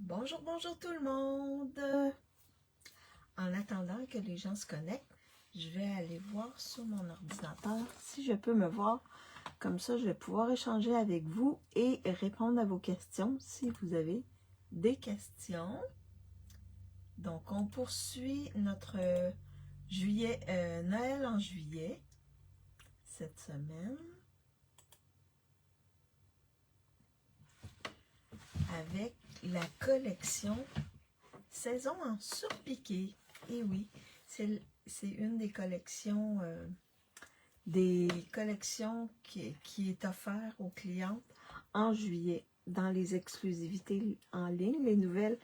Bonjour, bonjour tout le monde! En attendant que les gens se connectent, je vais aller voir sur mon ordinateur si je peux me voir. Comme ça, je vais pouvoir échanger avec vous et répondre à vos questions si vous avez des questions. Donc, on poursuit notre Noël en juillet cette semaine avec la collection Saison en surpiqué. Et oui, c'est une des collections qui est offerte aux clientes en juillet dans les exclusivités en ligne, les nouvelles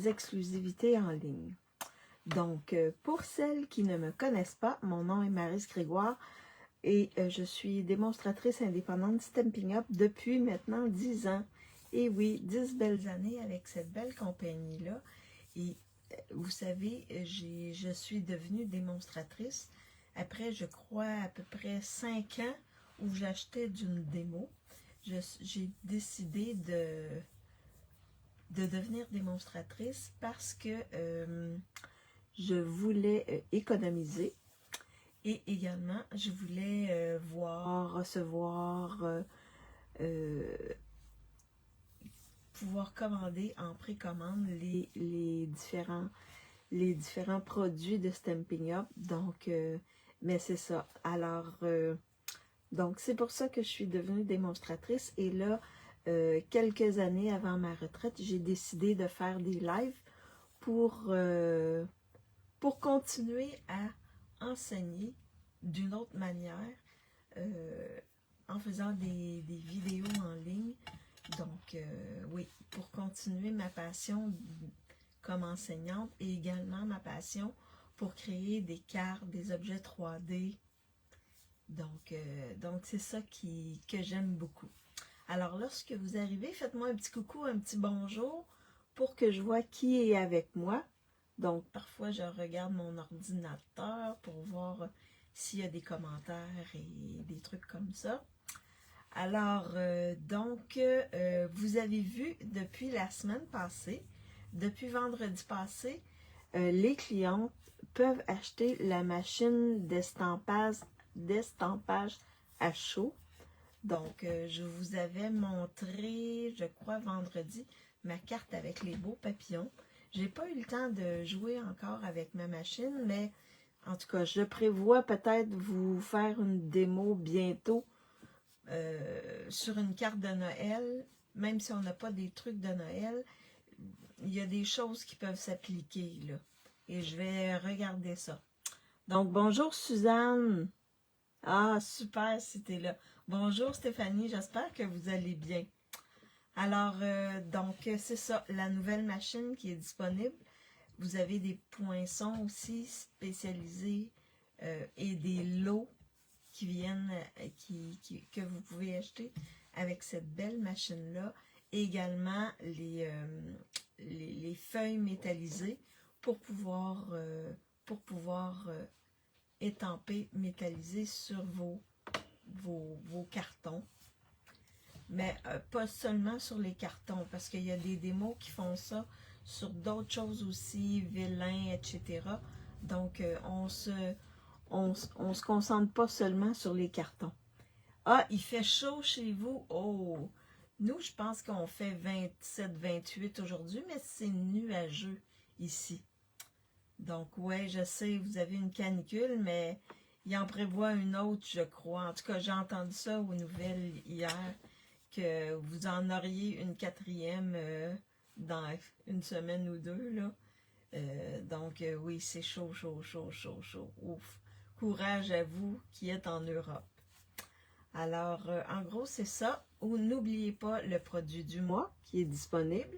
exclusivités en ligne. Donc, pour celles qui ne me connaissent pas, mon nom est Maryse Grégoire et je suis démonstratrice indépendante Stampin' Up depuis maintenant 10 ans. Et oui, 10 belles années avec cette belle compagnie-là. Et vous savez, je suis devenue démonstratrice après, je crois, à peu près 5 ans où j'achetais d'une démo. J'ai décidé de devenir démonstratrice parce que je voulais économiser et également, je voulais recevoir, pouvoir commander en précommande les différents produits de Stampin' Up. Donc, mais c'est ça. Alors, donc c'est pour ça que je suis devenue démonstratrice. Et là, quelques années avant ma retraite, j'ai décidé de faire des lives pour continuer à enseigner d'une autre manière en faisant des vidéos en ligne. Donc, oui, pour continuer ma passion comme enseignante et également ma passion pour créer des cartes, des objets 3D. Donc c'est ça que j'aime beaucoup. Alors, lorsque vous arrivez, faites-moi un petit coucou, un petit bonjour pour que je vois qui est avec moi. Donc, parfois, je regarde mon ordinateur pour voir s'il y a des commentaires et des trucs comme ça. Alors, vous avez vu depuis la semaine passée, depuis vendredi passé, les clientes peuvent acheter la machine d'estampage à chaud. Donc, je vous avais montré, je crois, vendredi, ma carte avec les beaux papillons. J'ai pas eu le temps de jouer encore avec ma machine, mais en tout cas, je prévois peut-être vous faire une démo bientôt sur une carte de Noël. Même si on n'a pas des trucs de Noël, il y a des choses qui peuvent s'appliquer, là. Et je vais regarder ça. Donc, bonjour Suzanne. Ah, super, c'était là. Bonjour Stéphanie, j'espère que vous allez bien. Alors, c'est ça, la nouvelle machine qui est disponible. Vous avez des poinçons aussi spécialisés et des lots qui viennent, que vous pouvez acheter avec cette belle machine-là. Également, les feuilles métallisées pour pouvoir étamper, métalliser sur vos cartons. Mais pas seulement sur les cartons, parce qu'il y a des démos qui font ça sur d'autres choses aussi, vilains, etc. Donc, on se concentre pas seulement sur les cartons. Ah, il fait chaud chez vous? Oh! Nous, je pense qu'on fait 27-28 aujourd'hui, mais c'est nuageux ici. Donc, ouais, je sais, vous avez une canicule, mais il en prévoit une autre, je crois. En tout cas, j'ai entendu ça aux nouvelles hier, que vous en auriez une quatrième dans une semaine ou deux, là. Oui, c'est chaud, chaud, chaud, chaud, chaud. Ouf! Courage à vous qui êtes en Europe. Alors, en gros, c'est ça. Ou n'oubliez pas le produit du mois qui est disponible.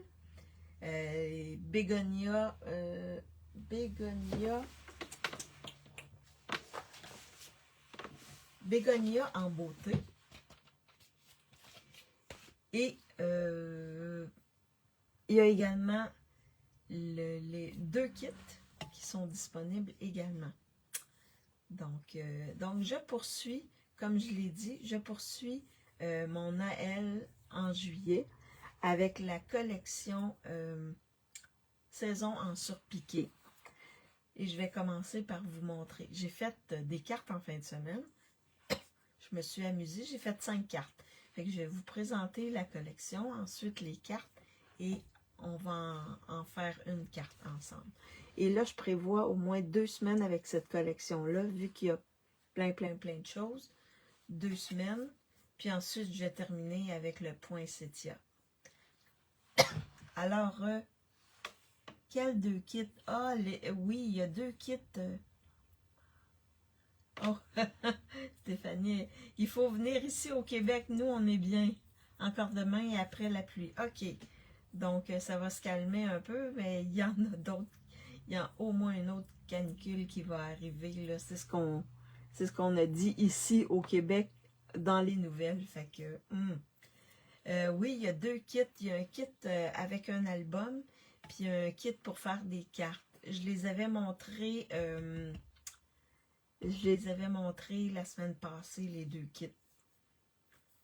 Bégonia en beauté. Et il y a également les 2 kits qui sont disponibles également. Donc, je poursuis, comme je l'ai dit, mon Noël en juillet avec la collection Saison en surpiqué. Et je vais commencer par vous montrer. J'ai fait des cartes en fin de semaine. Je me suis amusée. J'ai fait 5 cartes. Fait que je vais vous présenter la collection, ensuite les cartes et on va en faire une carte ensemble. Et là, je prévois au moins 2 semaines avec cette collection-là, vu qu'il y a plein de choses. 2 semaines. Puis ensuite, je vais terminer avec le poinsettia. Alors, quels 2 kits? Ah, oui, il y a 2 kits. Oh, Stéphanie, il faut venir ici au Québec. Nous, on est bien. Encore demain et après la pluie. OK. Donc, ça va se calmer un peu, mais il y en a d'autres. Il y a au moins une autre canicule qui va arriver. C'est ce qu'on a dit ici au Québec dans les nouvelles. Fait que, oui, il y a 2 kits. Il y a un kit avec un album, puis un kit pour faire des cartes. Je les avais montrés la semaine passée, les 2 kits.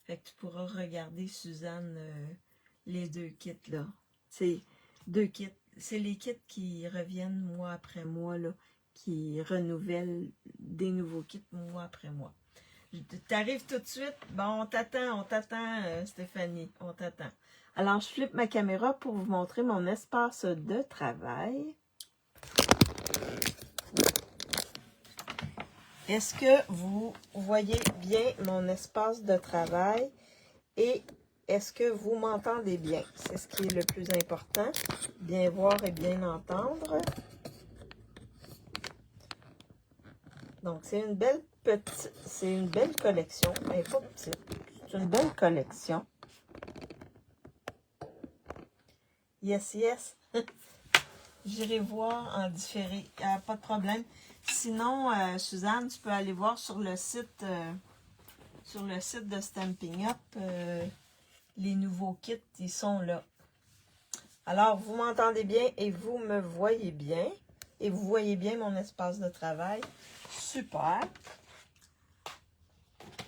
Fait que tu pourras regarder, Suzanne, les 2 kits, là. C'est 2 kits. C'est les kits qui reviennent mois après mois, là, qui renouvellent des nouveaux kits mois après mois. T'arrives tout de suite? Bon, on t'attend, Stéphanie, on t'attend. Alors, je flippe ma caméra pour vous montrer mon espace de travail. Est-ce que vous voyez bien mon espace de travail et est-ce que vous m'entendez bien? C'est ce qui est le plus important, bien voir et bien entendre. Donc, c'est une belle collection. Elle n'est pas petite, c'est une belle collection. Yes, yes. J'irai voir en différé. Pas de problème. Sinon, Suzanne, tu peux aller voir sur le site de Stampin' Up. Les nouveaux kits, ils sont là. Alors, vous m'entendez bien et vous me voyez bien. Et vous voyez bien mon espace de travail. Super.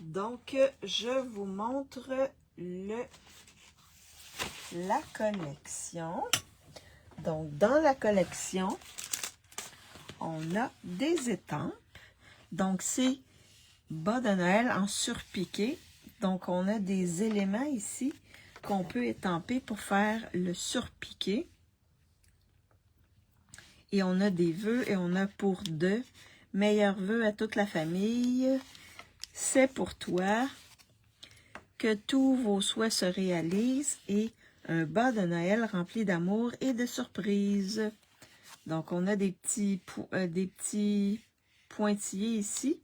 Donc, je vous montre la collection. Donc, dans la collection, on a des étampes. Donc, c'est bas de Noël en surpiqué. Donc, on a des éléments ici qu'on peut étamper pour faire le surpiqué. Et on a des vœux et on a pour 2. Meilleurs vœux à toute la famille. C'est pour toi. Que tous vos souhaits se réalisent. Et un bas de Noël rempli d'amour et de surprises. Donc, on a des petits pointillés ici.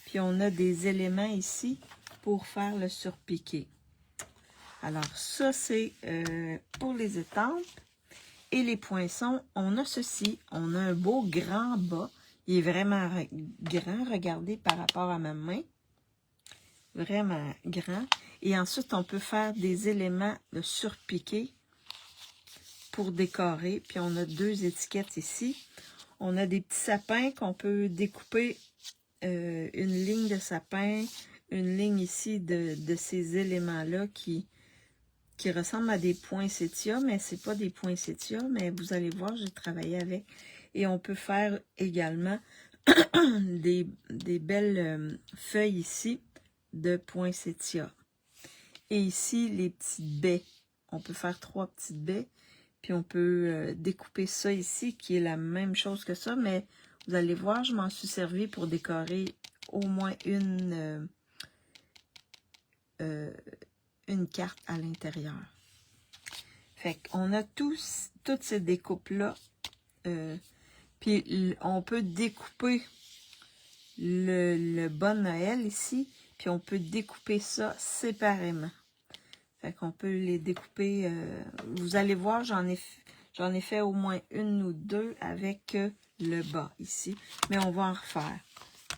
Puis, on a des éléments ici pour faire le surpiqué. Alors, ça, c'est pour les étampes. Et les poinçons, on a ceci. On a un beau grand bas. Il est vraiment grand, regardez, par rapport à ma main. Vraiment grand. Et ensuite, on peut faire des éléments de surpiqué pour décorer. Puis, on a 2 étiquettes ici. On a des petits sapins qu'on peut découper. Une ligne de sapin, une ligne ici de ces éléments-là qui ressemblent à des poinsettias, mais c'est pas des poinsettias, mais vous allez voir, j'ai travaillé avec. Et on peut faire également des belles feuilles ici de poinsettias. Et ici, les petites baies. On peut faire 3 petites baies, puis on peut découper ça ici, qui est la même chose que ça, mais vous allez voir, je m'en suis servi pour décorer au moins une carte à l'intérieur. Fait qu'on a toutes ces découpes-là. Puis on peut découper le bas de Noël ici, puis on peut découper ça séparément. Fait qu'on peut les découper. Vous allez voir, j'en ai fait au moins 1 ou 2 avec le bas ici. Mais on va en refaire.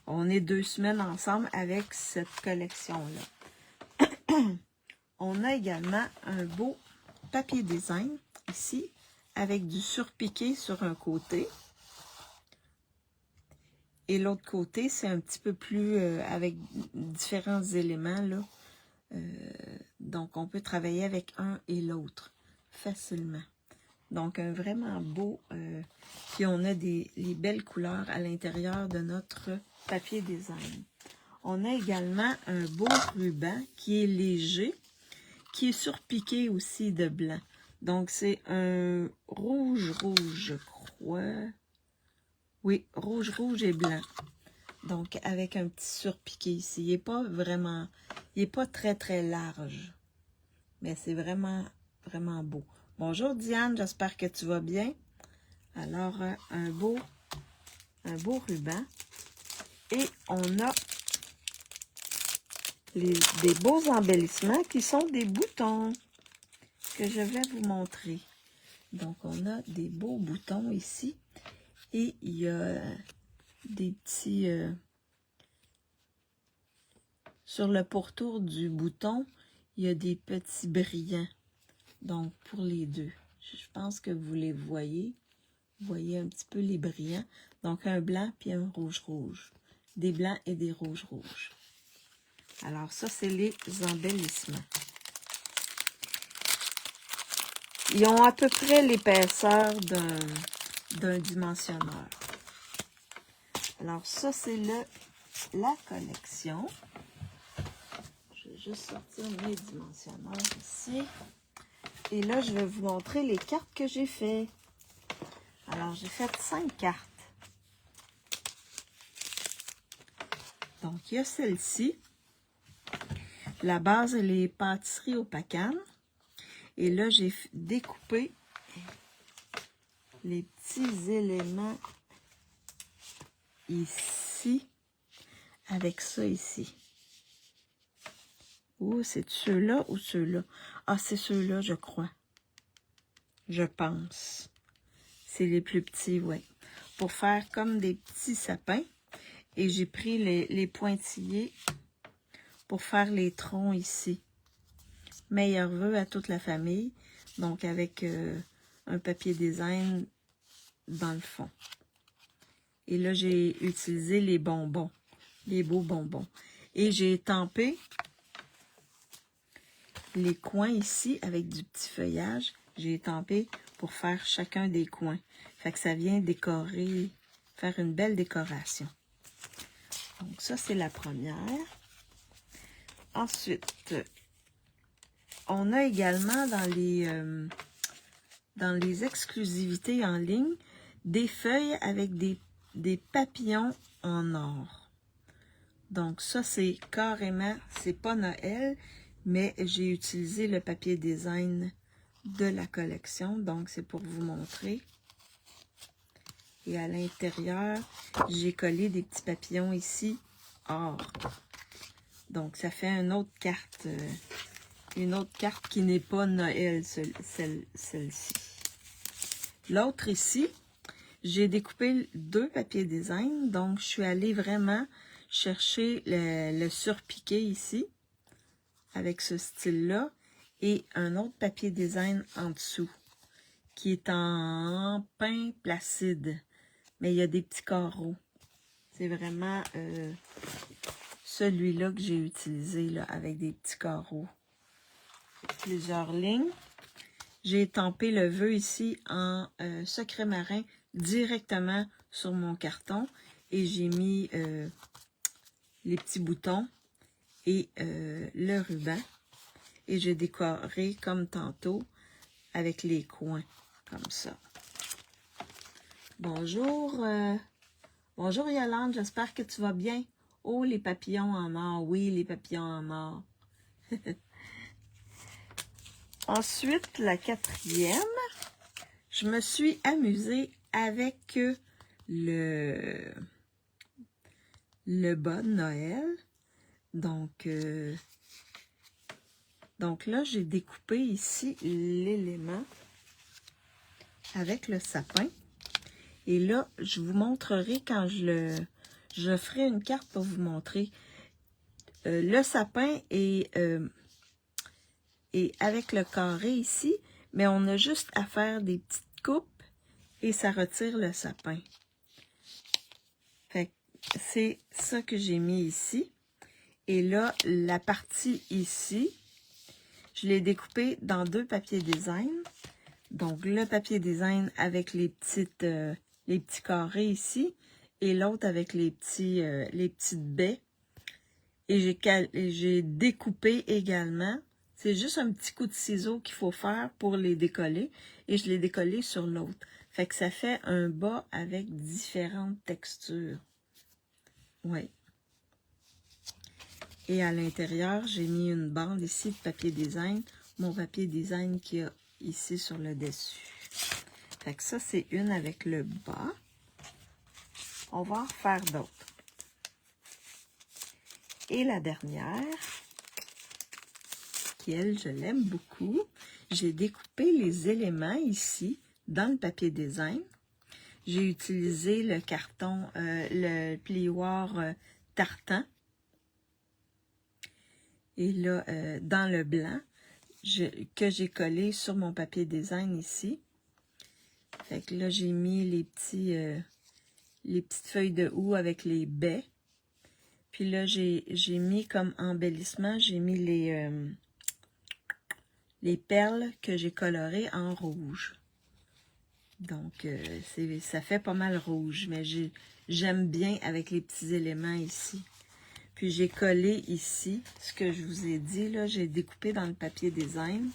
On est 2 semaines ensemble avec cette collection-là. On a également un beau papier design ici avec du surpiqué sur un côté. Et l'autre côté, c'est un petit peu plus avec différents éléments là, Donc, on peut travailler avec un et l'autre facilement. Donc, un vraiment beau, puis on a les belles couleurs à l'intérieur de notre papier design. On a également un beau ruban qui est léger, qui est surpiqué aussi de blanc. Donc, c'est un rouge-rouge, je crois. Oui, rouge-rouge et blanc. Donc, avec un petit surpiqué ici. Il n'est pas vraiment, il n'est pas très, très large. Mais c'est vraiment, vraiment beau. Bonjour Diane, j'espère que tu vas bien. Alors, un beau ruban. Et on a des beaux embellissements qui sont des boutons que je vais vous montrer. Donc, on a des beaux boutons ici. Et il y a des petits... sur le pourtour du bouton, il y a des petits brillants. Donc, pour les deux. Je pense que vous les voyez. Vous voyez un petit peu les brillants. Donc, un blanc puis un rouge-rouge. Des blancs et des rouges-rouges. Alors, ça, c'est les embellissements. Ils ont à peu près l'épaisseur d'un dimensionneur. Alors, ça, c'est la collection. Je vais juste sortir mes dimensionneurs ici. Et là, je vais vous montrer les cartes que j'ai faites. Alors, j'ai fait 5 cartes. Donc, il y a celle-ci. La base, elle est pâtisserie au Pacane. Et là, j'ai découpé les petits éléments ici, avec ça ici. Oh, c'est ceux-là ou ceux-là? Ah, c'est ceux-là, je crois. Je pense. C'est les plus petits, oui. Pour faire comme des petits sapins. Et j'ai pris les pointillés pour faire les troncs ici. Meilleurs vœux à toute la famille. Donc, avec un papier design dans le fond. Et là, j'ai utilisé les bonbons. Les beaux bonbons. Et j'ai tampé les coins ici avec du petit feuillage. J'ai tampé pour faire chacun des coins. Fait que ça vient décorer, faire une belle décoration. Donc, ça, c'est la première. Ensuite, on a également dans les exclusivités en ligne, des feuilles avec des papillons en or. Donc, ça, c'est carrément, c'est pas Noël, mais j'ai utilisé le papier design de la collection. Donc, c'est pour vous montrer. Et à l'intérieur, j'ai collé des petits papillons ici, or. Donc, ça fait une autre carte qui n'est pas Noël, celle-ci. L'autre ici, j'ai découpé 2 papiers design. Donc, je suis allée vraiment chercher le surpiqué ici, avec ce style-là, et un autre papier design en dessous, qui est en pain placide. Mais il y a des petits carreaux. C'est vraiment celui-là que j'ai utilisé, là, avec des petits carreaux. Plusieurs lignes. J'ai estampé le vœu ici en secret marin directement sur mon carton. Et j'ai mis les petits boutons et le ruban. Et j'ai décoré comme tantôt avec les coins, comme ça. Bonjour, bonjour Yolande, j'espère que tu vas bien. Oh, les papillons en or, oui, les papillons en or. Ensuite, la 4e, je me suis amusée avec le bas de Noël. Donc là, j'ai découpé ici l'élément avec le sapin. Et là, je vous montrerai quand je ferai une carte pour vous montrer. Le sapin est avec le carré ici, mais on a juste à faire des petites coupes et ça retire le sapin. Fait que c'est ça que j'ai mis ici. Et là, la partie ici, je l'ai découpée dans 2 papiers design. Donc, le papier design avec les petits carrés ici et l'autre avec les petites baies. Et j'ai découpé également. C'est juste un petit coup de ciseau qu'il faut faire pour les décoller. Et je l'ai décollé sur l'autre. Fait que ça fait un bas avec différentes textures. Oui. Et à l'intérieur, j'ai mis une bande ici de papier design. Mon papier design qu'il y a ici sur le dessus. Fait que ça, c'est une avec le bas. On va en faire d'autres. Et la dernière, qui elle, je l'aime beaucoup. J'ai découpé les éléments ici dans le papier design. J'ai utilisé le carton, le plioir tartan. Et là, dans le blanc, que j'ai collé sur mon papier design ici. Fait que là, j'ai mis les petites feuilles de houx avec les baies. Puis là, j'ai mis comme embellissement, j'ai mis les perles que j'ai colorées en rouge. Donc, ça fait pas mal rouge, mais j'aime bien avec les petits éléments ici. Puis j'ai collé ici, ce que je vous ai dit, là, j'ai découpé dans le papier design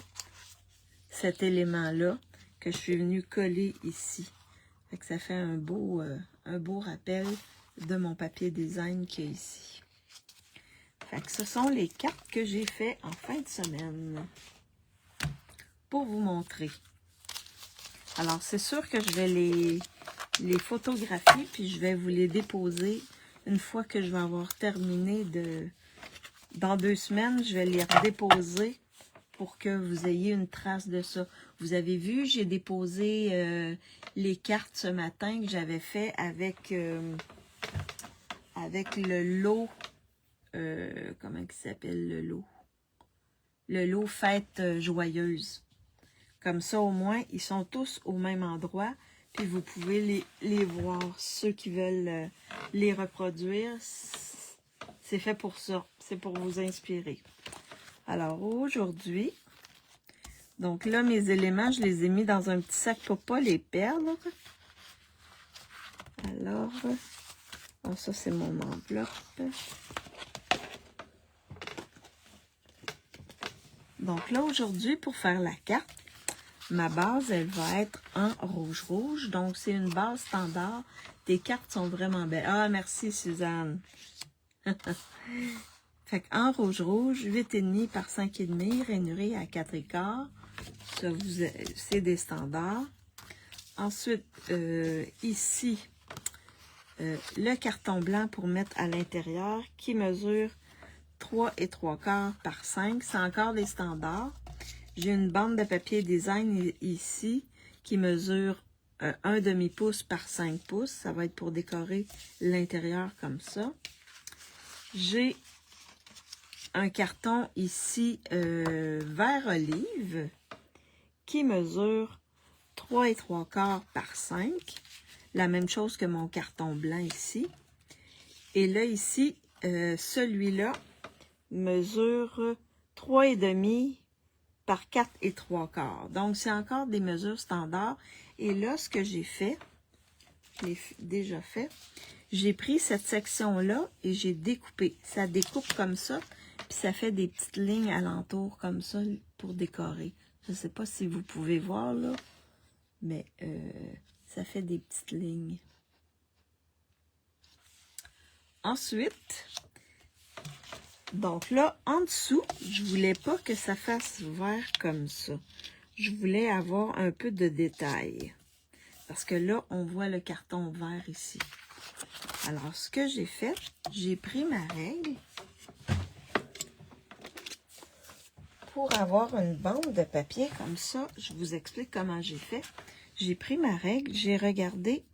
cet élément-là que je suis venue coller ici. Fait que ça fait un beau rappel de mon papier design qui est ici. Fait que ce sont les cartes que j'ai fait en fin de semaine pour vous montrer. Alors, c'est sûr que je vais les photographier puis je vais vous les déposer une fois que je vais avoir terminé dans 2 semaines, je vais les redéposer pour que vous ayez une trace de ça. Vous avez vu, j'ai déposé les cartes ce matin que j'avais fait avec le lot. Comment il s'appelle le lot? Le lot Fête Joyeuse. Comme ça, au moins, ils sont tous au même endroit. Puis vous pouvez les voir. Ceux qui veulent les reproduire, c'est fait pour ça. C'est pour vous inspirer. Alors, aujourd'hui, donc là, mes éléments, je les ai mis dans un petit sac pour pas les perdre. Alors, ça, c'est mon enveloppe. Donc là, aujourd'hui, pour faire la carte, ma base, elle va être en rouge-rouge. Donc, c'est une base standard. Tes cartes sont vraiment belles. Ah, merci, Suzanne. Fait qu'en rouge-rouge, 8,5 par 5,5, rainuré à 4,15. Ça, c'est des standards. Ensuite, ici, le carton blanc pour mettre à l'intérieur qui mesure 3,75 par 5. C'est encore des standards. J'ai une bande de papier design ici qui mesure 1 demi-pouce par 5 pouces. Ça va être pour décorer l'intérieur comme ça. J'ai un carton ici vert olive qui mesure 3,75 par 5. La même chose que mon carton blanc ici. Et là, ici, celui-là mesure 3,5 par 4,75. Donc, c'est encore des mesures standards. Et là, ce que j'ai fait, j'ai déjà fait, j'ai pris cette section-là et j'ai découpé. Ça découpe comme ça, puis ça fait des petites lignes alentour comme ça pour décorer. Je ne sais pas si vous pouvez voir, là, mais ça fait des petites lignes. Ensuite, donc là, en dessous, je voulais pas que ça fasse vert comme ça. Je voulais avoir un peu de détail. Parce que là, on voit le carton vert ici. Alors, ce que j'ai fait, j'ai pris ma règle pour avoir une bande de papier comme ça. Je vous explique comment j'ai fait. J'ai pris ma règle, j'ai regardé.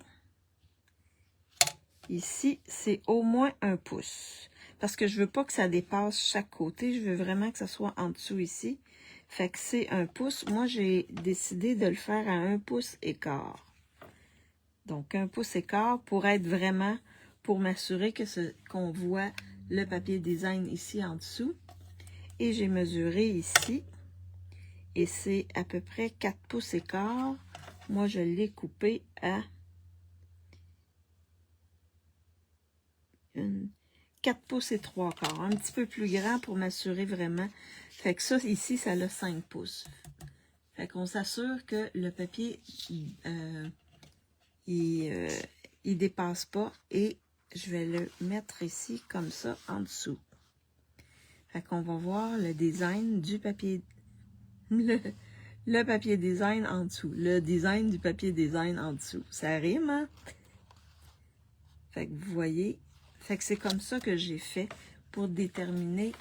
Ici, c'est au moins 1 pouce. Parce que je veux pas que ça dépasse chaque côté. Je veux vraiment que ça soit en dessous ici. Fait que c'est 1 pouce. Moi, j'ai décidé de le faire à 1 pouce et quart. Donc, 1 pouce et quart pour être vraiment, pour m'assurer que qu'on voit le papier design ici en dessous. Et j'ai mesuré ici. Et c'est à peu près 4 pouces et quart. Moi, je l'ai coupé à 4 pouces et 3 quarts. Un petit peu plus grand pour m'assurer vraiment. Fait que ça, ici, ça a 5 pouces. Fait qu'on s'assure que le papier, il dépasse pas. Et je vais le mettre ici, comme ça, en dessous. Fait qu'on va voir le design du papier. Le papier design en dessous. Le design du papier design en dessous. Ça rime, hein? Fait que vous voyez. Fait que c'est comme ça que j'ai fait pour déterminer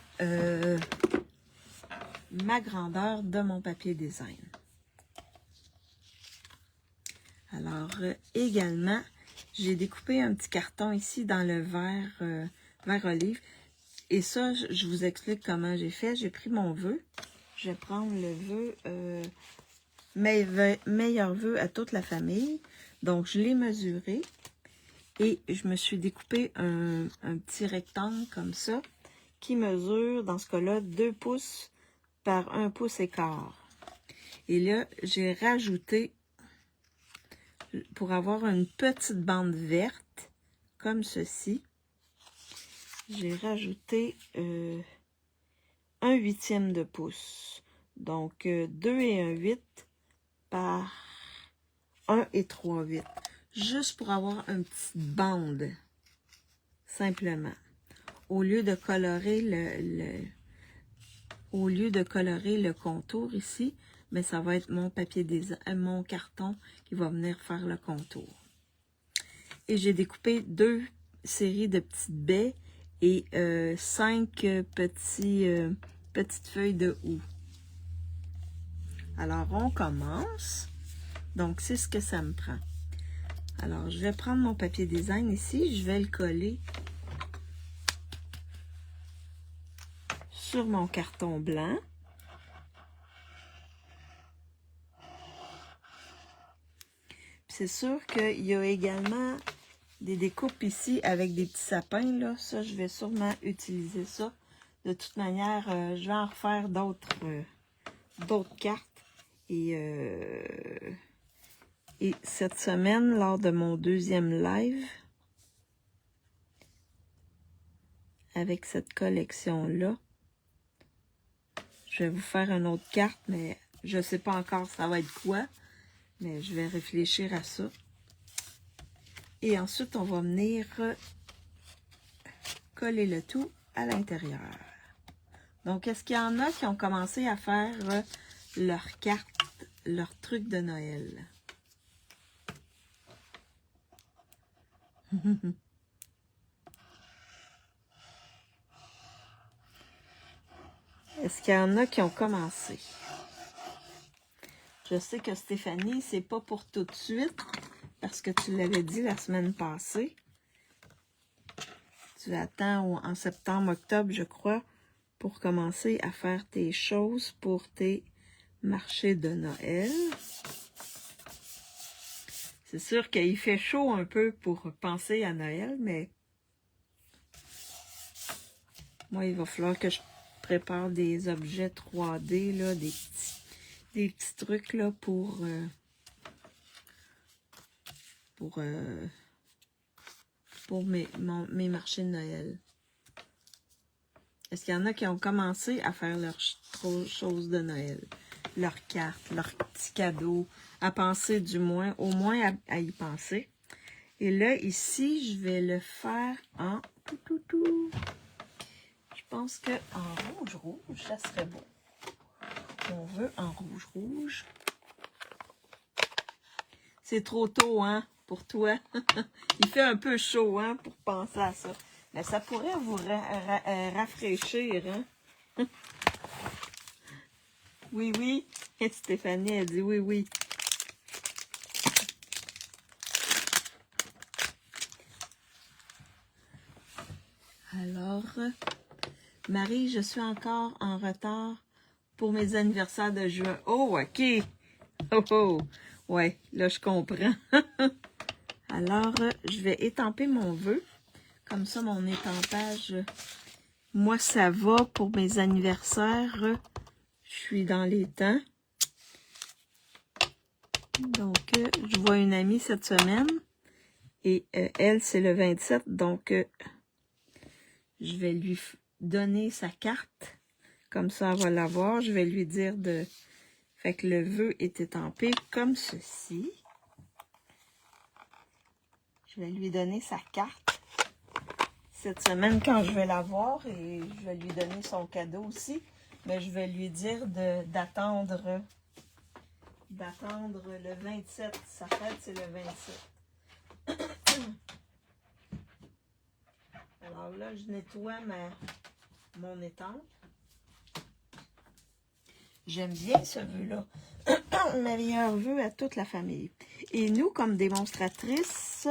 ma grandeur de mon papier design. Alors, également, j'ai découpé un petit carton ici dans le vert olive. Et ça, je vous explique comment j'ai fait. J'ai pris mon vœu. Je vais prendre le vœu, meilleur vœu à toute la famille. Donc, je l'ai mesuré. Et je me suis découpé un petit rectangle comme ça, qui mesure, dans ce cas-là, 2 pouces par 1 pouce et quart. Et là, j'ai rajouté, pour avoir une petite bande verte, comme ceci, j'ai rajouté 1/8 de pouce. Donc, 2 et 1/8 par 1 et 3/8. Juste pour avoir une petite bande, simplement. Au lieu de colorer le contour ici, mais ça va être mon papier mon carton qui va venir faire le contour. Et j'ai découpé 2 séries de petites baies et 5 petites feuilles de houx. Alors, on commence. Donc, c'est ce que ça me prend. Alors, je vais prendre mon papier design ici. Je vais le coller sur mon carton blanc. C'est sûr qu'il y a également des découpes ici avec des petits sapins. Là. Ça, je vais sûrement utiliser ça. De toute manière, je vais en refaire d'autres cartes. Et cette semaine, lors de mon 2e live, avec cette collection-là, je vais vous faire une autre carte, mais je ne sais pas encore ça va être quoi, mais je vais réfléchir à ça. Et ensuite, on va venir coller le tout à l'intérieur. Donc, est-ce qu'il y en a qui ont commencé à faire leur carte, leur truc de Noël? Est-ce qu'il y en a qui ont commencé? Je sais que Stéphanie, c'est pas pour tout de suite, parce que tu l'avais dit la semaine passée. Tu attends en septembre, octobre, je crois, pour commencer à faire tes choses pour tes marchés de Noël. C'est sûr qu'il fait chaud un peu pour penser à Noël, mais moi, il va falloir que je prépare des objets 3D, là, des petits trucs là, pour mes marchés de Noël. Est-ce qu'il y en a qui ont commencé à faire leurs choses de Noël? Leurs cartes, leurs petits cadeaux, à penser du moins, au moins à y penser. Et là, ici, je vais le faire en Je pense que en rouge, ça serait beau. On veut en rouge. C'est trop tôt, hein, pour toi. Il fait un peu chaud, hein, pour penser à ça. Mais ça pourrait vous rafraîchir, hein. Oui. Et Stéphanie a dit oui. Alors, Marie, je suis encore en retard pour mes anniversaires de juin. Oh, OK. Oh. Ouais, là, je comprends. Alors, je vais étamper mon vœu. Comme ça, mon étampage, moi, ça va pour mes anniversaires. Je suis dans les temps. Donc, je vois une amie cette semaine. Et elle, c'est le 27. Donc, je vais lui donner sa carte. Comme ça, elle va l'avoir. Je vais lui dire de... Fait que le vœu est étampé comme ceci. Je vais lui donner sa carte cette semaine quand je vais la voir et je vais lui donner son cadeau aussi. Mais je vais lui dire d'attendre le 27. Sa fête, c'est le 27. Alors là, je nettoie mon étampe. J'aime bien ce vœu-là. Meilleur vœu à toute la famille. Et nous, comme démonstratrices,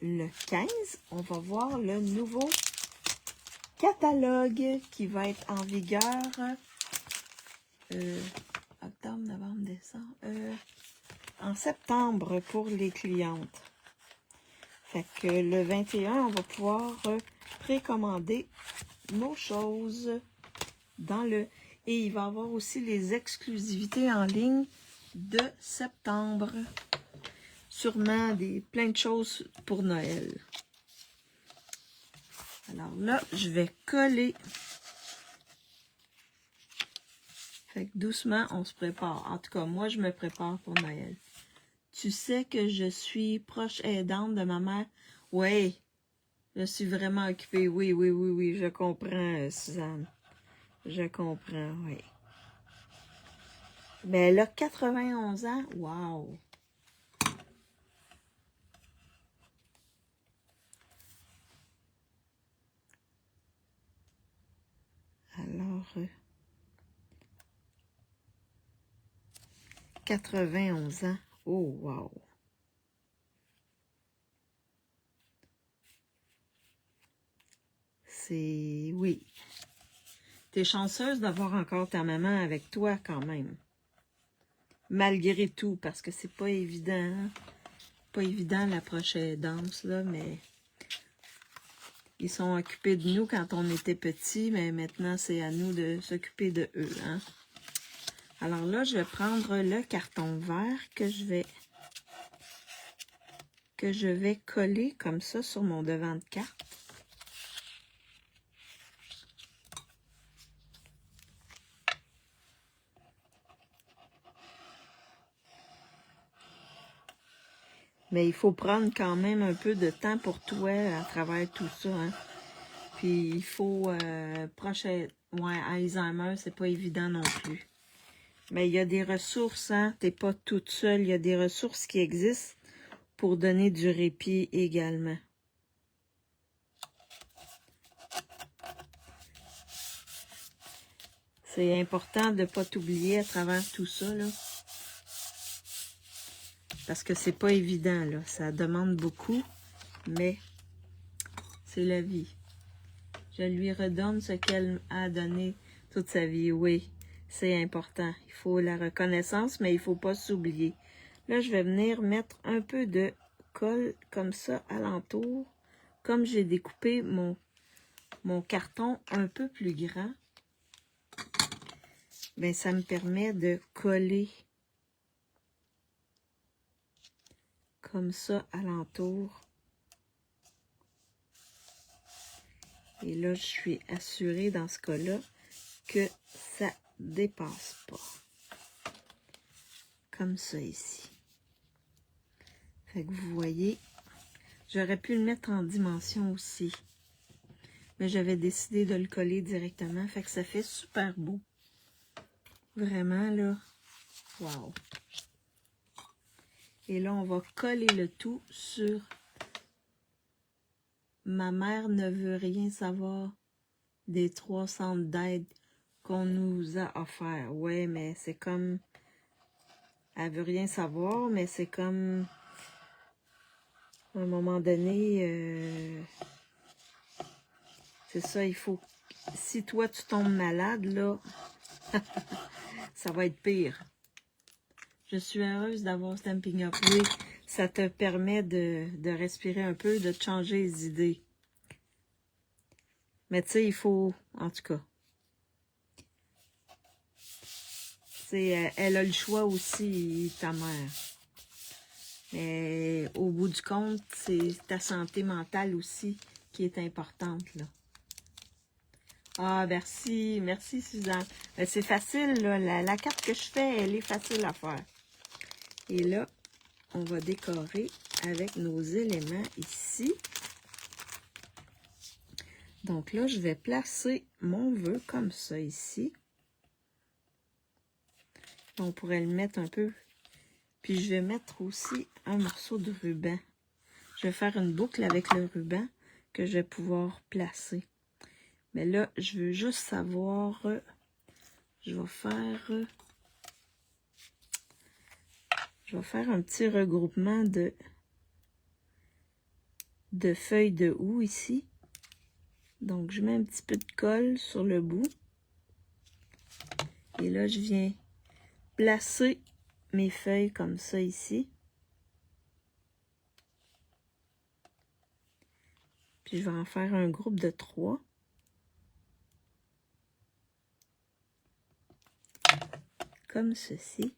le 15, on va voir le nouveau catalogue qui va être en vigueur octobre, novembre, décembre, en septembre pour les clientes. Fait que le 21, on va pouvoir précommander nos choses dans le... Et il va y avoir aussi les exclusivités en ligne de septembre. Sûrement plein de choses pour Noël. Alors là, je vais coller. Fait que doucement, on se prépare. En tout cas, moi, je me prépare pour Noël. Tu sais que je suis proche aidante de ma mère? Oui, je suis vraiment occupée. Oui, je comprends, Suzanne. Je comprends, oui. Mais elle a 91 ans. Wow! Alors, 91 ans. Oh, wow! C'est... Oui. T'es chanceuse d'avoir encore ta maman avec toi quand même. Malgré tout, parce que c'est pas évident. Hein? Pas évident la prochaine danse, là, mais... Ils sont occupés de nous quand on était petits, mais maintenant, c'est à nous de s'occuper de eux. Hein? Alors là, je vais prendre le carton vert que je vais coller comme ça sur mon devant de carte. Mais il faut prendre quand même un peu de temps pour toi à travers tout ça. Hein? Puis il faut... Ouais, Alzheimer, c'est pas évident non plus. Mais il y a des ressources, hein? T'es pas toute seule. Il y a des ressources qui existent pour donner du répit également. C'est important de ne pas t'oublier à travers tout ça, là. Parce que c'est pas évident, là. Ça demande beaucoup, mais c'est la vie. Je lui redonne ce qu'elle a donné toute sa vie. Oui, c'est important. Il faut la reconnaissance, mais il ne faut pas s'oublier. Là, je vais venir mettre un peu de colle comme ça alentour. Comme j'ai découpé mon carton un peu plus grand, ben ça me permet de coller comme ça alentour. Et là, je suis assurée dans ce cas-là que ça dépasse pas. Comme ça ici. Fait que vous voyez, j'aurais pu le mettre en dimension aussi. Mais j'avais décidé de le coller directement. Fait que ça fait super beau. Vraiment, là. Wow! Et là, on va coller le tout sur... Ma mère ne veut rien savoir des 3 centres d'aide qu'on nous a offerts. Ouais, mais c'est comme... Elle veut rien savoir, mais c'est comme... À un moment donné, c'est ça, il faut... Si toi, tu tombes malade, là, ça va être pire. Je suis heureuse d'avoir Stampin' Up. Oui, ça te permet de respirer un peu, de te changer les idées. Mais tu sais, il faut, en tout cas, tu sais, elle a le choix aussi, ta mère. Mais au bout du compte, c'est ta santé mentale aussi qui est importante, là. Ah, merci, merci Suzanne. C'est facile, là. La carte que je fais, elle est facile à faire. Et là, on va décorer avec nos éléments ici. Donc là, je vais placer mon vœu comme ça ici. On pourrait le mettre un peu. Puis je vais mettre aussi un morceau de ruban. Je vais faire une boucle avec le ruban que je vais pouvoir placer. Mais là, je veux juste savoir, je vais faire un petit regroupement de feuilles de houx ici. Donc, je mets un petit peu de colle sur le bout. Et là, je viens placer mes feuilles comme ça ici. Puis, je vais en faire un groupe de 3. Comme ceci.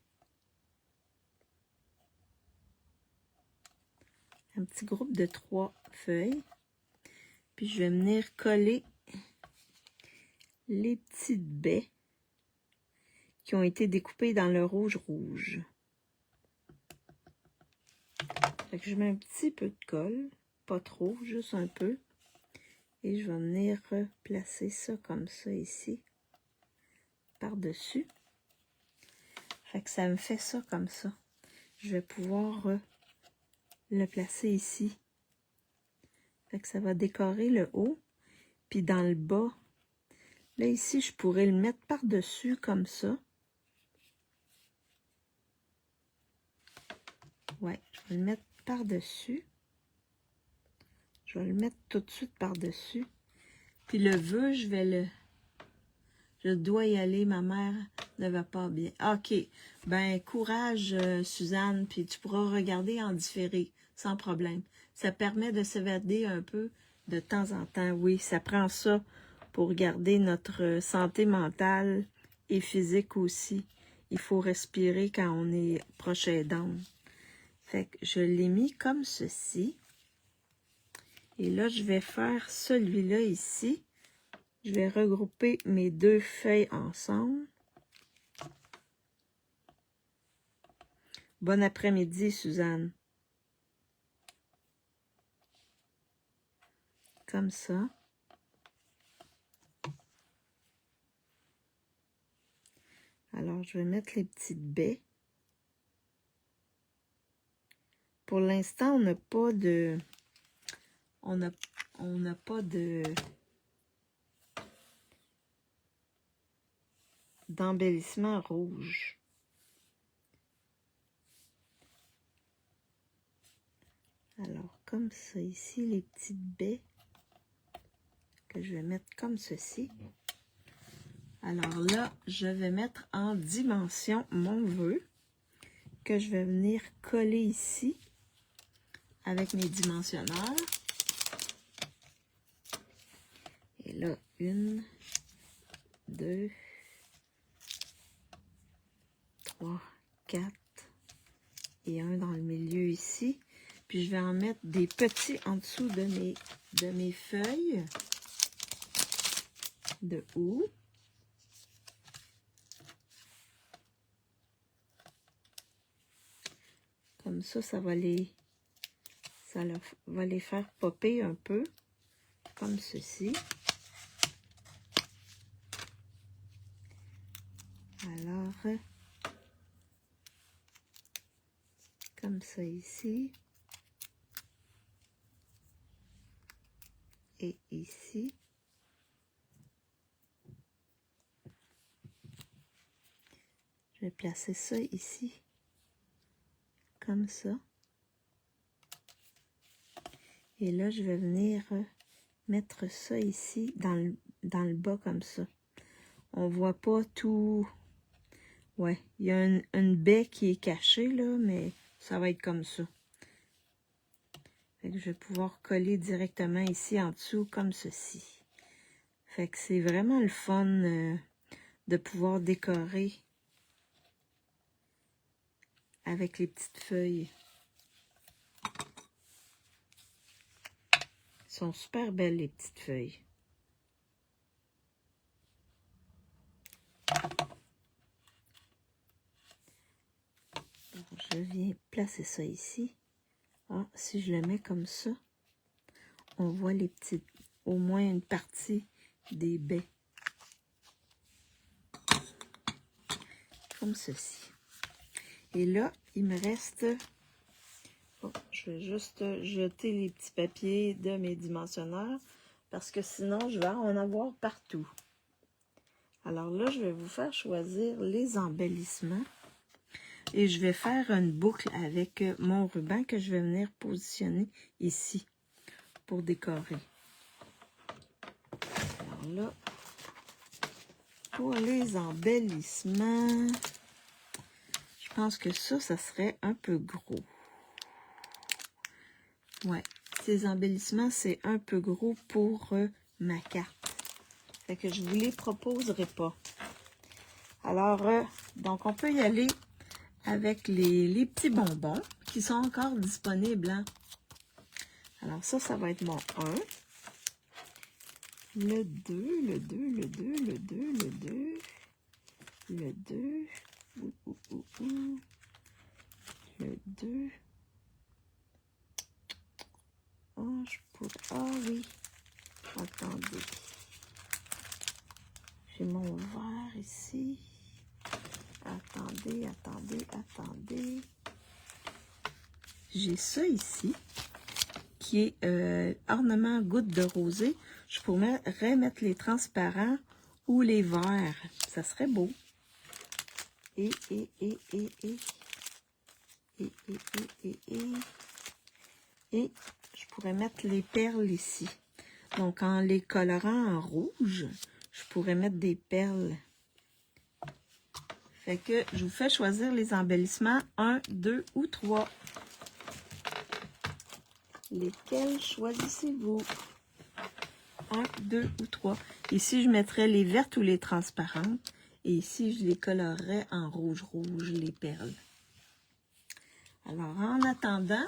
Un petit groupe de 3 feuilles. Puis je vais venir coller les petites baies qui ont été découpées dans le rouge. Fait que je mets un petit peu de colle, pas trop, juste un peu. Et je vais venir placer ça comme ça ici, par-dessus. Fait que ça me fait ça comme ça. Je vais pouvoir le placer ici. Fait que ça va décorer le haut. Puis dans le bas, là ici, je pourrais le mettre par-dessus comme ça. Ouais, je vais le mettre par-dessus. Je vais le mettre tout de suite par-dessus. Puis le vœu, je dois y aller, ma mère ne va pas bien. OK, ben courage Suzanne, puis tu pourras regarder en différé, sans problème. Ça permet de s'évader un peu de temps en temps. Oui, ça prend ça pour garder notre santé mentale et physique aussi. Il faut respirer quand on est proche aidant. Fait que je l'ai mis comme ceci. Et là, je vais faire celui-là ici. Je vais regrouper mes 2 feuilles ensemble. Bon après-midi, Suzanne. Comme ça. Alors, je vais mettre les petites baies. Pour l'instant, on n'a pas de... On n'a pas d'embellissement rouge. Alors, comme ça ici, les petites baies que je vais mettre comme ceci. Alors là, je vais mettre en dimension mon vœu que je vais venir coller ici avec mes dimensionneurs. Et là, 1, 2, 3, 4 et un dans le milieu ici. Puis je vais en mettre des petits en dessous de mes feuilles de houx. Comme ça, ça va les faire popper un peu, comme ceci. Alors, comme ça ici. Et ici. Je vais placer ça ici. Comme ça. Et là, je vais venir mettre ça ici, dans le bas, comme ça. On voit pas tout... Ouais, il y a une baie qui est cachée, là, mais ça va être comme ça. Fait que je vais pouvoir coller directement ici en dessous, comme ceci. Fait que c'est vraiment le fun de pouvoir décorer avec les petites feuilles. Elles sont super belles, les petites feuilles. Alors, je viens placer ça ici. Ah, si je le mets comme ça, on voit les petites, au moins une partie des baies. Comme ceci. Et là, il me reste... Oh, je vais juste jeter les petits papiers de mes dimensionneurs parce que sinon, je vais en avoir partout. Alors là, je vais vous faire choisir les embellissements. Et je vais faire une boucle avec mon ruban que je vais venir positionner ici pour décorer. Alors là, pour les embellissements, je pense que ça serait un peu gros. Ouais, ces embellissements, c'est un peu gros pour ma carte. Fait que je ne vous les proposerai pas. Alors, donc on peut y aller avec les petits bonbons qui sont encore disponibles. Hein? Alors ça va être mon 1. Le 2, le 2, le 2, le 2, le 2, le 2, le 2. Oh, je pourrais... Ah oui, attendez. J'ai mon verre ici. Attendez, attendez, attendez. J'ai ça ici, qui est ornement goutte de rosée. Je pourrais remettre les transparents ou les verts. Ça serait beau. Et je pourrais mettre les perles ici. Donc, en les colorant en rouge, je pourrais mettre des perles. Fait que je vous fais choisir les embellissements 1, 2 ou 3. Lesquels choisissez-vous? 1, 2 ou 3. Ici, je mettrais les vertes ou les transparentes. Et ici, je les colorerais en rouge-rouge, les perles. Alors, en attendant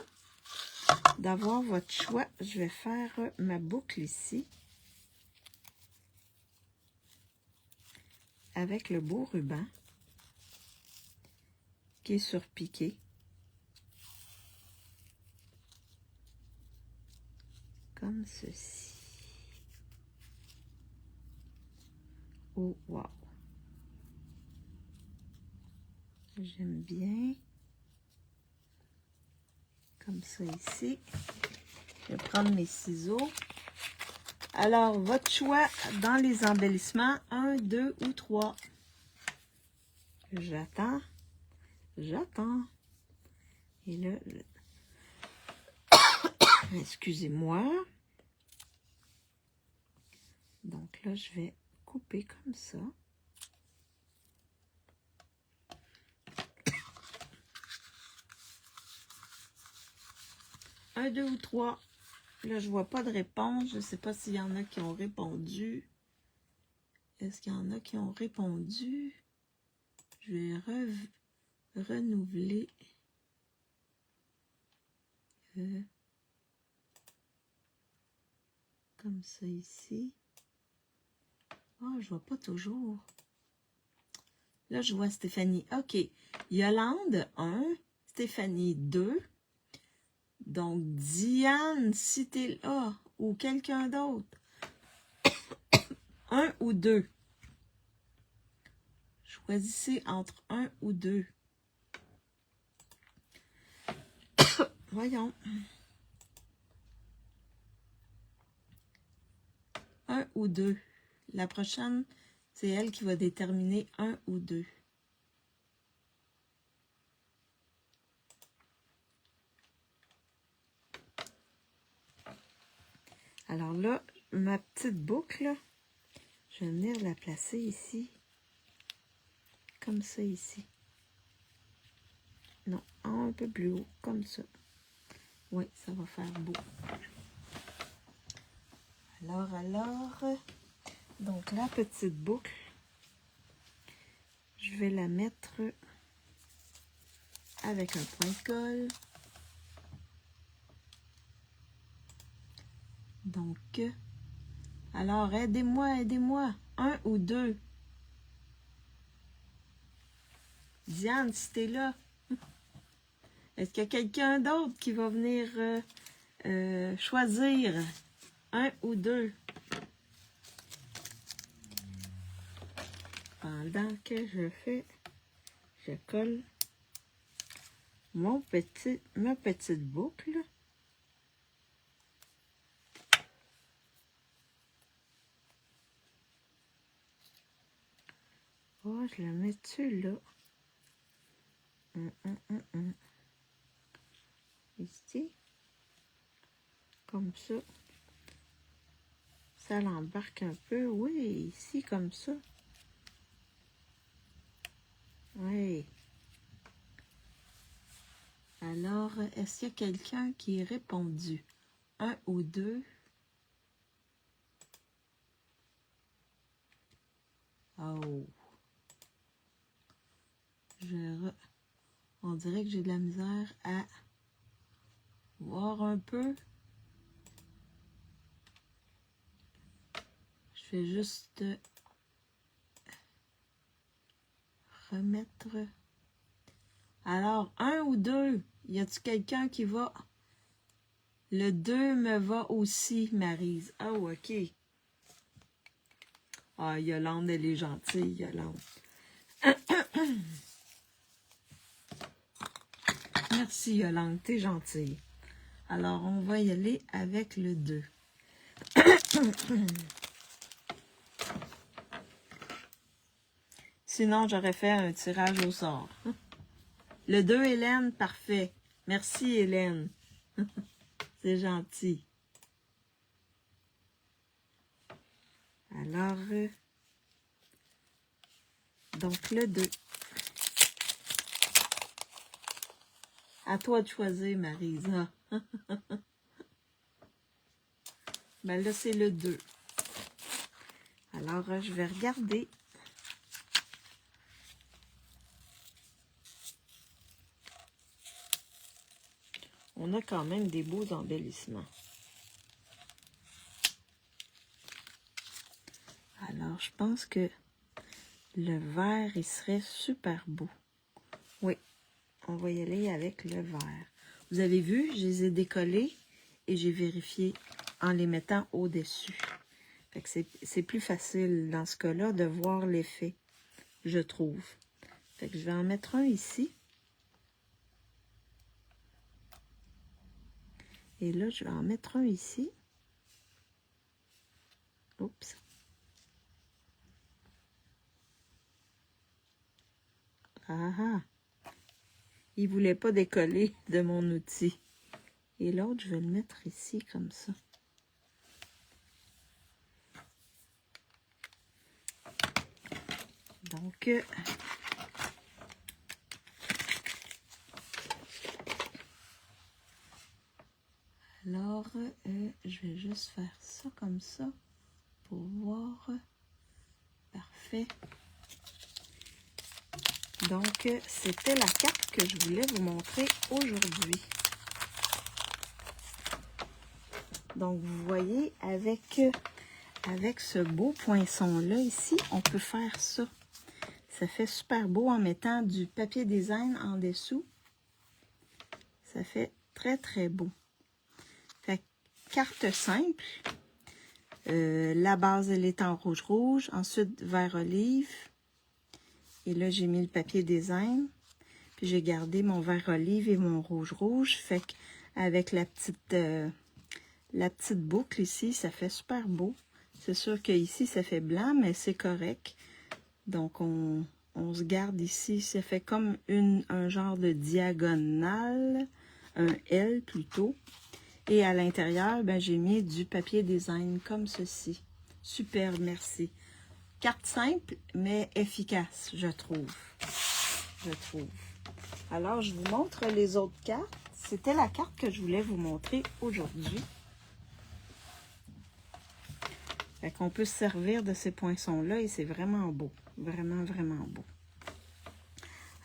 d'avoir votre choix, je vais faire ma boucle ici. Avec le beau ruban qui est surpiqué. Comme ceci. Oh, wow! J'aime bien. Comme ça ici. Je vais prendre mes ciseaux. Alors, votre choix dans les embellissements, 1, 2 ou 3. J'attends. J'attends. Et là, excusez-moi. Donc là, je vais couper comme ça. Un, 2 ou 3. Là, je vois pas de réponse. Je ne sais pas s'il y en a qui ont répondu. Est-ce qu'il y en a qui ont répondu? Je vais renouveler. Comme ça ici. Ah, je vois pas toujours. Là, je vois Stéphanie. OK. Yolande, 1. Stéphanie, 2. Donc, Diane, si t'es là, ou quelqu'un d'autre. 1 ou 2. Choisissez entre 1 ou 2. Voyons. 1 ou 2. La prochaine, c'est elle qui va déterminer 1 ou 2. Alors là, ma petite boucle, là, je vais venir la placer ici. Comme ça ici. Non, un peu plus haut, comme ça. Oui, ça va faire beau. Alors, Donc, la petite boucle, je vais la mettre avec un point de colle. Donc, alors, aidez-moi, aidez-moi. 1 ou 2. Diane, si t'es là, est-ce qu'il y a quelqu'un d'autre qui va venir choisir 1 ou 2? Pendant que je fais, je colle ma petite boucle. Oh, je la mets-tu là? Ici. Comme ça. Ça l'embarque un peu. Oui, ici, comme ça. Oui. Alors, est-ce qu'il y a quelqu'un qui est répondu? 1 ou 2? Oh. On dirait que j'ai de la misère à voir un peu. Je vais juste remettre. Alors, 1 ou 2? Y a-t-il quelqu'un qui va? Le 2 me va aussi, Maryse. Ah, oh, ok. Ah, Yolande, elle est gentille, Yolande. Merci, Yolande, t'es gentille. Alors, on va y aller avec le 2. Sinon, j'aurais fait un tirage au sort. Le 2, Hélène, parfait. Merci, Hélène. C'est gentil. Alors, donc le 2. À toi de choisir, Marisa. Ben là, c'est le 2. Alors, je vais regarder. On a quand même des beaux embellissements. Alors, je pense que le vert, il serait super beau. Oui, on va y aller avec le vert. Vous avez vu, je les ai décollés et j'ai vérifié en les mettant au-dessus. Fait que c'est plus facile dans ce cas-là de voir l'effet, je trouve. Fait que je vais en mettre un ici. Et là, je vais en mettre un ici. Oups. Ah ah. Il ne voulait pas décoller de mon outil. Et l'autre, je vais le mettre ici comme ça. Donc, alors, je vais juste faire ça comme ça pour voir. Parfait. Donc, c'était la carte que je voulais vous montrer aujourd'hui. Donc, vous voyez, avec ce beau poinçon-là ici, on peut faire ça. Ça fait super beau en mettant du papier design en dessous. Ça fait très, très beau. Fait carte simple. La base, elle est en rouge-rouge. Ensuite, vert olive. Et là, j'ai mis le papier design. Puis, j'ai gardé mon vert olive et mon rouge-rouge. Fait qu'avec la petite boucle ici, ça fait super beau. C'est sûr qu'ici, ça fait blanc, mais c'est correct. Donc, on se garde ici. Ça fait comme un genre de diagonale. Un L plutôt. Et à l'intérieur, ben, j'ai mis du papier design comme ceci. Super, merci. Carte simple, mais efficace, je trouve. Alors, je vous montre les autres cartes. C'était la carte que je voulais vous montrer aujourd'hui. Fait qu'on peut se servir de ces poinçons-là et c'est vraiment beau. Vraiment, vraiment beau.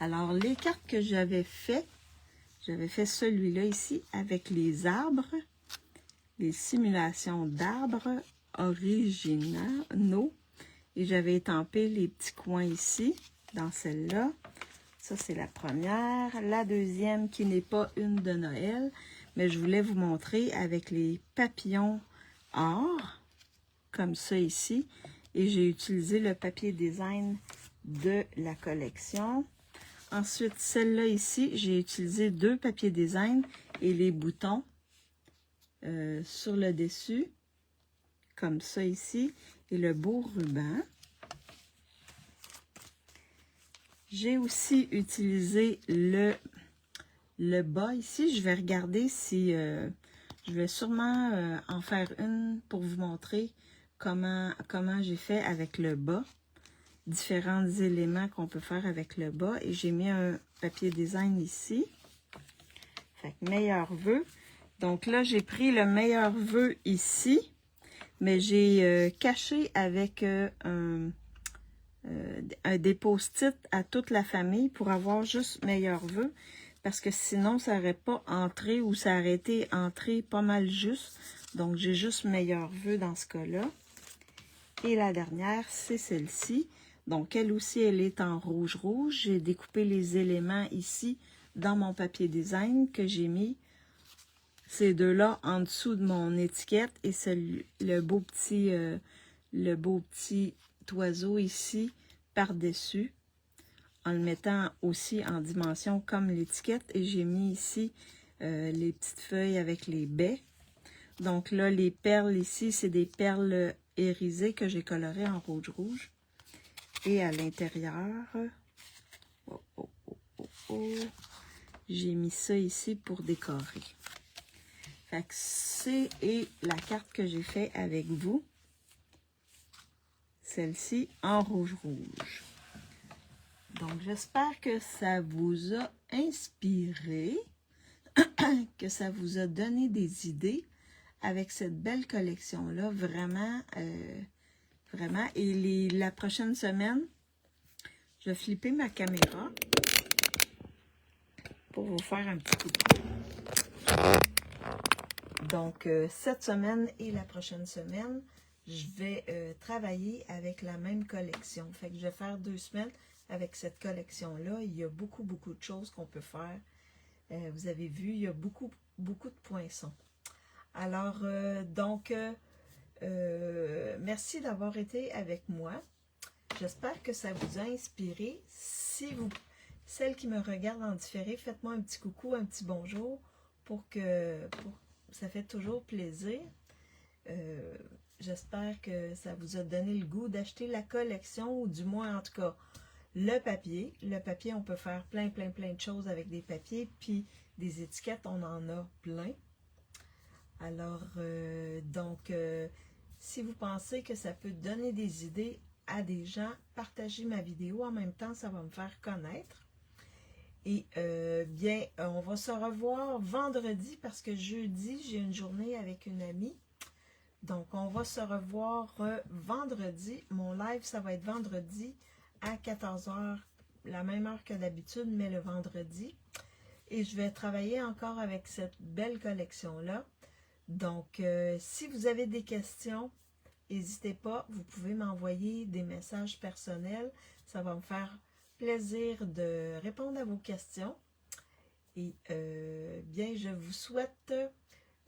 Alors, les cartes que j'avais fait celui-là ici avec les arbres, les simulations d'arbres originaux. Et j'avais étampé les petits coins ici, dans celle-là. Ça, c'est la première. La deuxième, qui n'est pas une de Noël, mais je voulais vous montrer avec les papillons or, comme ça ici. Et j'ai utilisé le papier design de la collection. Ensuite, celle-là ici, j'ai utilisé 2 papiers design et les boutons sur le dessus, comme ça ici, et le beau ruban. J'ai aussi utilisé le bas ici. Je vais regarder si... je vais sûrement en faire une pour vous montrer comment j'ai fait avec le bas. Différents éléments qu'on peut faire avec le bas. Et j'ai mis un papier design ici. Fait que meilleur vœu. Donc là, j'ai pris le meilleur vœu ici. Mais j'ai caché avec des post-it à toute la famille pour avoir juste meilleur vœu. Parce que sinon, ça n'aurait pas entré ou ça aurait été entré pas mal juste. Donc, j'ai juste meilleur vœu dans ce cas-là. Et la dernière, c'est celle-ci. Donc, elle aussi, elle est en rouge-rouge. J'ai découpé les éléments ici dans mon papier design que j'ai mis ces deux-là en dessous de mon étiquette. Et le beau petit oiseau ici par-dessus. En le mettant aussi en dimension comme l'étiquette. Et j'ai mis ici les petites feuilles avec les baies. Donc là, les perles ici, c'est des perles irisées que j'ai colorées en rouge-rouge. Et à l'intérieur, j'ai mis ça ici pour décorer. Fait que c'est la carte que j'ai fait avec vous. Celle-ci en rouge-rouge. Donc, j'espère que ça vous a inspiré, que ça vous a donné des idées avec cette belle collection-là. Vraiment, vraiment. Et la prochaine semaine, je vais flipper ma caméra pour vous faire un petit coup de pouce. Donc, cette semaine et la prochaine semaine, je vais travailler avec la même collection. Fait que je vais faire 2 semaines avec cette collection-là. Il y a beaucoup de choses qu'on peut faire. Vous avez vu, il y a beaucoup de poinçons. Alors, merci d'avoir été avec moi. J'espère que ça vous a inspiré. Celles qui me regardent en différé, faites-moi un petit coucou, un petit bonjour ça fait toujours plaisir. J'espère que ça vous a donné le goût d'acheter la collection, ou du moins, en tout cas, le papier. Le papier, on peut faire plein de choses avec des papiers, puis des étiquettes, on en a plein. Alors, si vous pensez que ça peut donner des idées à des gens, partagez ma vidéo. En même temps, ça va me faire connaître. Et on va se revoir vendredi parce que jeudi, j'ai une journée avec une amie. Donc, on va se revoir vendredi. Mon live, ça va être vendredi à 14 h, la même heure que d'habitude, mais le vendredi. Et je vais travailler encore avec cette belle collection-là. Donc, si vous avez des questions, n'hésitez pas, vous pouvez m'envoyer des messages personnels. Ça va me faire plaisir de répondre à vos questions. Et je vous souhaite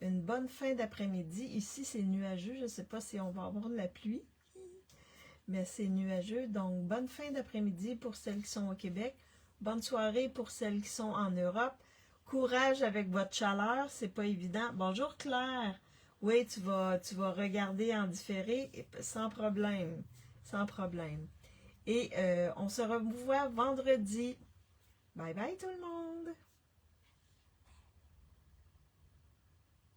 une bonne fin d'après-midi. Ici, c'est nuageux. Je ne sais pas si on va avoir de la pluie, mais c'est nuageux. Donc, bonne fin d'après-midi pour celles qui sont au Québec. Bonne soirée pour celles qui sont en Europe. Courage avec votre chaleur, c'est pas évident. Bonjour Claire. Oui, tu vas regarder en différé sans problème. Sans problème. Et on se revoit vendredi. Bye bye tout le monde.